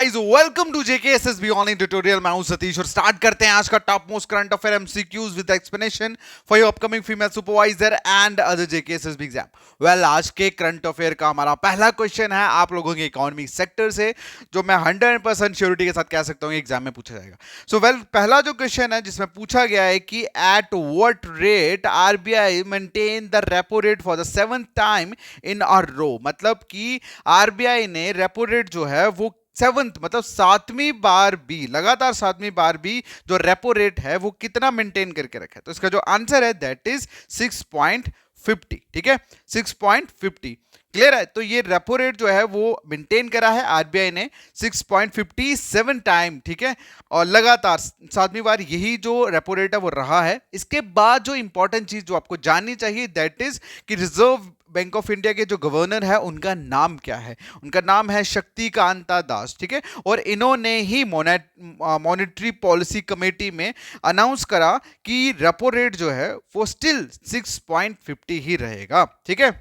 Guys, welcome to JKSSB online tutorial. मैं हूं सतीश और स्टार्ट करते हैं आज का top most current affair MCQs with explanation for your upcoming female supervisor and other JKSSB exam. Well, आज के करंट अफेयर का हमारा पहला क्वेश्चन है आप लोगों के इकोनॉमी सेक्टर से, जो मैं 100% श्योरिटी के साथ कह सकता हूं एग्जाम में पूछा जाएगा। सो पहला जो क्वेश्चन है जिसमें पूछा गया है कि at what rate RBI maintain the repo rate for the 7th time in a row. मतलब कि आरबीआई ने रेपो रेट जो है वो 7th मतलब 7वीं बार भी, लगातार 7वीं बार भी जो रेपो रेट है वो कितना मेंटेन करके रखा है। तो इसका जो आंसर है दैट इज 6.50। ठीक है, 6.50 क्लियर है। तो ये रेपो रेट जो है वो मेंटेन करा है आरबीआई ने 6.57 टाइम। ठीक है, और लगातार 7वीं बार यही जो रेपो रेट है वो रहा है। इसके बाद जो इंपॉर्टेंट चीज जो आपको जाननी चाहिए दैट इज कि रिजर्व बैंक ऑफ इंडिया के जो गवर्नर है उनका नाम क्या है। उनका नाम है शक्तिकांता दास। ठीक है, और इन्होंने ही मॉनेटरी पॉलिसी कमेटी में अनाउंस करा कि रेपो रेट जो है वो स्टिल 6.50 ही रहेगा। ठीक है,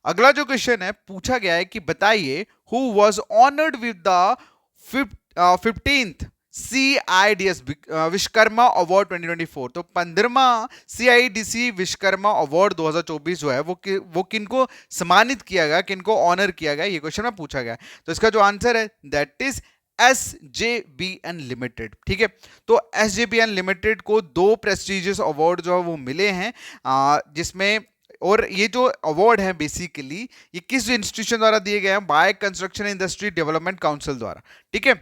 अगला जो क्वेश्चन है पूछा गया है कि बताइए who was honoured with the 15th CIDS Vishwakarma award 2024। तो 15वां CIDC विश्वकर्मा अवार्ड 2024 जो है वो किनको सम्मानित किया गया, किनको ऑनर किया गया, ये क्वेश्चन में पूछा गया। तो इसका जो आंसर है दैट इज SJBN लिमिटेड। ठीक है, तो SJBN लिमिटेड को 2 प्रेस्टिजियस अवार्ड जो है वो मिले हैं, जिसमें, और ये जो अवार्ड है बेसिकली ये किस इंस्टीट्यूशन द्वारा दिए गए हैं, by construction industry development council द्वारा। ठीक है,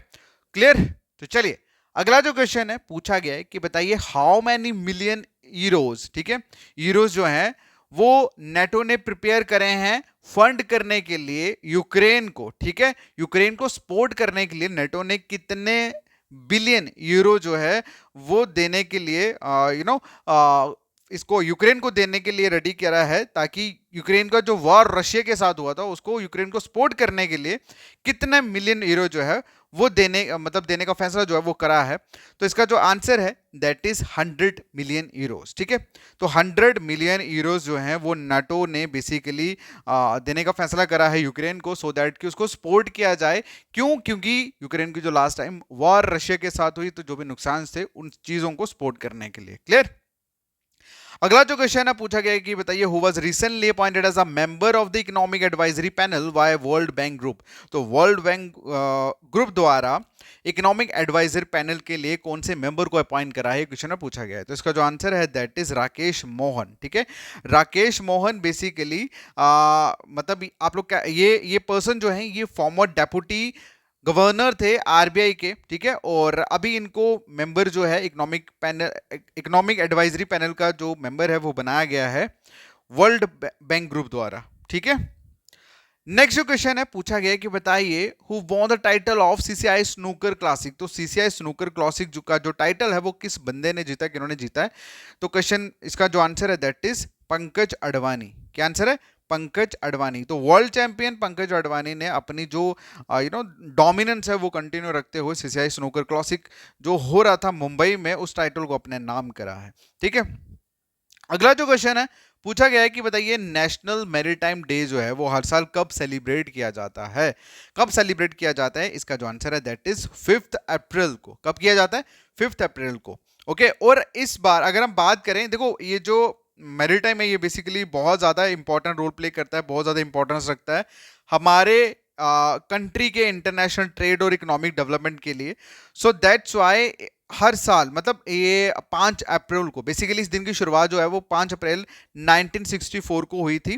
क्लियर। तो चलिए अगला जो क्वेश्चन है पूछा गया है कि बताइए हाउ मैनी मिलियन यूरोज। ठीक है, यूरोज जो है वो नेटो ने प्रिपेयर करे हैं फंड करने के लिए यूक्रेन को। ठीक है, यूक्रेन को सपोर्ट करने के लिए नेटो ने कितने बिलियन यूरो जो है वो देने के लिए इसको यूक्रेन को देने के लिए रेडी करा है, ताकि यूक्रेन का जो वॉर रशिया के साथ हुआ था उसको यूक्रेन को सपोर्ट करने के लिए कितने मिलियन यूरो जो है वो देने का फैसला जो है वो करा है। तो इसका जो आंसर है दैट इज 100 मिलियन यूरोस। ठीक है, तो 100 मिलियन यूरोस जो है वो नाटो ने बेसिकली देने का फैसला करा है यूक्रेन को, सो दैट कि उसको सपोर्ट किया जाए। क्योंकि यूक्रेन की जो लास्ट टाइम वॉर रशिया के साथ हुई तो जो भी नुकसान थे उन चीजों को सपोर्ट करने के लिए। क्लियर। अगला जो क्वेश्चन है पूछा गया है कि बताइए who was recently appointed as a member of the economic advisory panel by World Bank Group. तो वर्ल्ड बैंक ग्रुप द्वारा इकोनॉमिक एडवाइजर पैनल के लिए कौन से मेंबर को अपॉइंट करा है, क्वेश्चन में पूछा गया है। तो इसका जो आंसर है दैट इज राकेश मोहन। ठीक है, राकेश मोहन बेसिकली मतलब आप लोग क्या, ये पर्सन जो है ये फॉर्मर डेप्यूटी गवर्नर थे आरबीआई के। ठीक है, और अभी इनको मेंबर जो है इकोनॉमिक एडवाइजरी पैनल का जो मेंबर है वो बनाया गया है वर्ल्ड बैंक ग्रुप द्वारा। ठीक है, नेक्स्ट जो क्वेश्चन है पूछा गया है कि बताइए who won the title of CCI snooker classic. तो सीसीआई स्नूकर क्लासिक का जो टाइटल है वो किस बंदे ने जीता, किन्होंने जीता है। तो क्वेश्चन इसका जो आंसर है दैट इज पंकज अडवाणी। क्या आंसर है? पंकज अडवाणी। तो वर्ल्ड चैंपियन पंकज अडवाणी ने अपनी जो डोमिनेंस है वो कंटिन्यू रखते हुए सीसीआई स्नूकर क्लासिक जो हो रहा था मुंबई में उस टाइटल को अपने नाम करा है। ठीक है, अगला जो क्वेश्चन है पूछा गया है कि बताइए नेशनल मैरीटाइम डे जो है वो हर साल कब सेलिब्रेट किया जाता है। कब सेलिब्रेट किया जाता है, इसका जो आंसर है दैट इज 5th अप्रैल को। कब किया जाता है? 5th अप्रैल को। ओके, और इस बार अगर हम बात करें, देखो ये जो मैरीटाइम है ये बेसिकली बहुत ज़्यादा इंपॉर्टेंट रोल प्ले करता है, बहुत ज़्यादा इंपॉर्टेंस रखता है हमारे कंट्री के इंटरनेशनल ट्रेड और इकोनॉमिक डेवलपमेंट के लिए। सो दैट्स वाई हर साल, मतलब ये 5 अप्रैल को बेसिकली इस दिन की शुरुआत जो है वो 5 अप्रैल 1964 को हुई थी।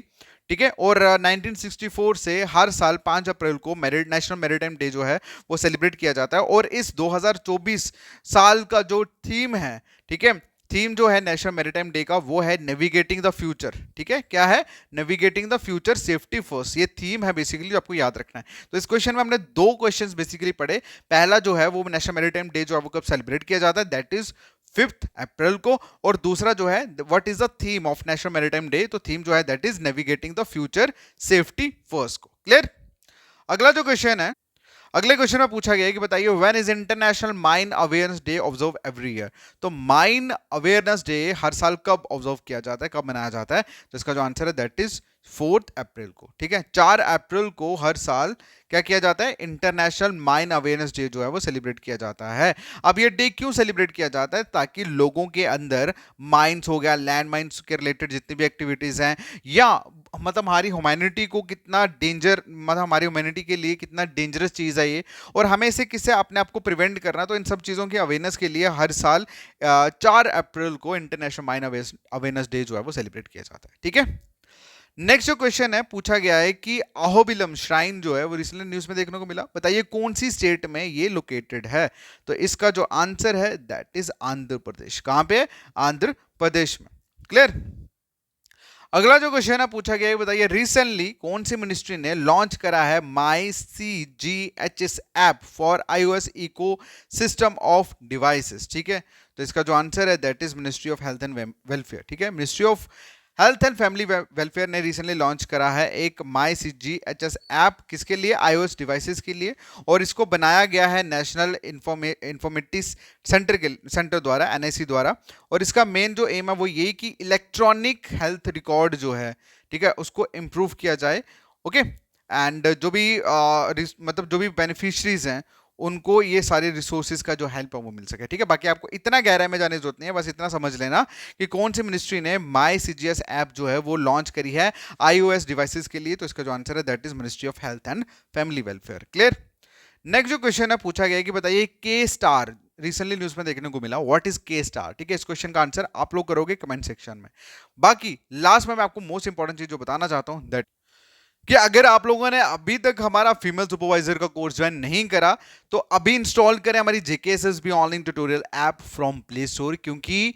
ठीक है, और 1964 से हर साल 5 अप्रैल को नेशनल मैरीटाइम डे जो है वो सेलिब्रेट किया जाता है। और इस 2024 साल का जो थीम है, ठीक है, थीम जो है नेशनल मैरीटाइम डे का वो है नेविगेटिंग द फ्यूचर। ठीक है, क्या है? Navigating the future safety first, ये थीम है बेसिकली जो आपको याद रखना है। तो इस क्वेश्चन में हमने 2 क्वेश्चंस बेसिकली पढ़े। पहला जो है वो नेशनल मैरीटाइम डे जो है वो कब सेलिब्रेट किया जाता है, दैट इज 5th अप्रैल को। और दूसरा जो है what is the theme of national maritime day, तो थीम जो है that is navigating the future safety first को। क्लियर। अगला जो क्वेश्चन है, अगले क्वेश्चन में पूछा गया है कि बताइए when is international mine awareness day observe every year. तो माइन अवेयरनेस डे हर साल कब ऑब्जर्व किया जाता है, कब मनाया जाता है? तो इसका जो आंसर है दैट इज 4 अप्रैल को, ठीक है। 4 अप्रैल को हर साल क्या किया जाता है, इंटरनेशनल माइन अवेयरनेस डे जो है वो सेलिब्रेट किया जाता है। अब ये डे क्यों सेलिब्रेट किया जाता है, ताकि लोगों के अंदर माइंस हो गया, लैंड माइंस के रिलेटेड जितनी भी एक्टिविटीज हैं, या मतलब हमारी ह्यूमैनिटी को कितना डेंजर, मतलब हमारी ह्यूमैनिटी के लिए कितना डेंजरस चीज है ये, और हमें इसे किससे अपने आप को प्रिवेंट करना, तो इन सब चीजों की अवेयरनेस के लिए हर साल 4 अप्रैल को इंटरनेशनल माइन अवेयरनेस डे जो है वो सेलिब्रेट किया जाता है, ठीक है। नेक्स्ट जो क्वेश्चन है पूछा गया है कि अहोबिलम श्राइन जो है वो रिसेंटली न्यूज में देखने को मिला, बताइए कौन सी स्टेट में ये लोकेटेड है। तो इसका जो आंसर है दैट इज आंध्र प्रदेश। कहां पे, आंध्र प्रदेश में। क्लियर। अगला जो क्वेश्चन है पूछा गया है, बताइए रिसेंटली कौन सी मिनिस्ट्री ने लॉन्च करा है my C G H S app for iOS ecosystem of devices, ठीक है। तो इसका जो आंसर है that is ministry of health and welfare, ठीक है। Ministry of health and family welfare ने रिसेंटली लॉन्च करा है एक my C G H S app, किसके लिए, iOS डिवाइसेस के लिए, और इसको बनाया गया है नेशनल इंफॉर्मेटिक्स सेंटर द्वारा, NIC द्वारा। और इसका मेन जो एम है वो यही कि इलेक्ट्रॉनिक हेल्थ रिकॉर्ड जो है, ठीक है, उसको इम्प्रूव किया जाए। ओके, एंड जो भी मतलब जो भी बेनिफिशरीज हैं उनको ये सारे रिसोर्सेज का जो हेल्प है वो मिल सके, ठीक है। बाकी आपको इतना गहराई में जाने की जरूरत नहीं है, बस इतना समझ लेना कि कौन सी मिनिस्ट्री ने माई CGS ऐप जो है वो लॉन्च करी है iOS डिवाइसेस के लिए। तो इसका जो आंसर है that is ministry of health and family welfare. Clear. Next जो क्वेश्चन है पूछा गया है कि बताइए के स्टार रिसेंटली न्यूज में देखने को मिला, व्हाट इज के स्टार, ठीक है। इस क्वेश्चन का आंसर आप लोग करोगे कमेंट सेक्शन में। बाकी लास्ट में मैं आपको मोस्ट इंपॉर्टेंट चीज जो बताना चाहता हूं दैट कि अगर आप लोगों ने अभी तक हमारा फीमेल सुपरवाइजर का कोर्स ज्वाइन नहीं करा तो अभी इंस्टॉल करें हमारी JKSSB online tutorial app from Play store, क्योंकि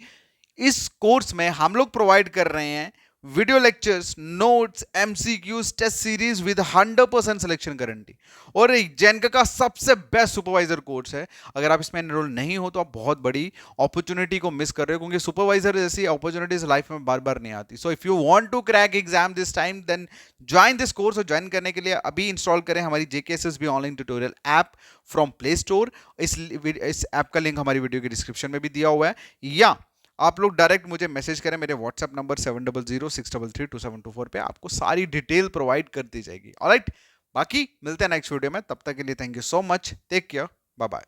इस कोर्स में हम लोग प्रोवाइड कर रहे हैं video lectures, notes, MCQs, test series with 100% selection guarantee, और जेनका का सबसे बेस्ट सुपरवाइजर कोर्स है। अगर आप इसमें एनरोल नहीं हो तो आप बहुत बड़ी अपॉर्चुनिटी को मिस कर रहे हो, क्योंकि सुपरवाइजर जैसी अपॉर्चुनिटीज लाइफ में बार बार नहीं आती। So if you want to crack exam this time then join this course. और ज्वाइन करने के लिए अभी इंस्टॉल करें हमारी JKSSB online tutorial app from Play Store. इस ऐप का लिंक हमारी वीडियो के डिस्क्रिप्शन में भी दिया हुआ है, या आप लोग डायरेक्ट मुझे मैसेज करें मेरे व्हाट्सएप नंबर 7006332724 पे, आपको सारी डिटेल प्रोवाइड कर दी जाएगी। ऑलराइट, बाकी मिलते हैं नेक्स्ट वीडियो में, तब तक के लिए thank you so much, take care, bye bye.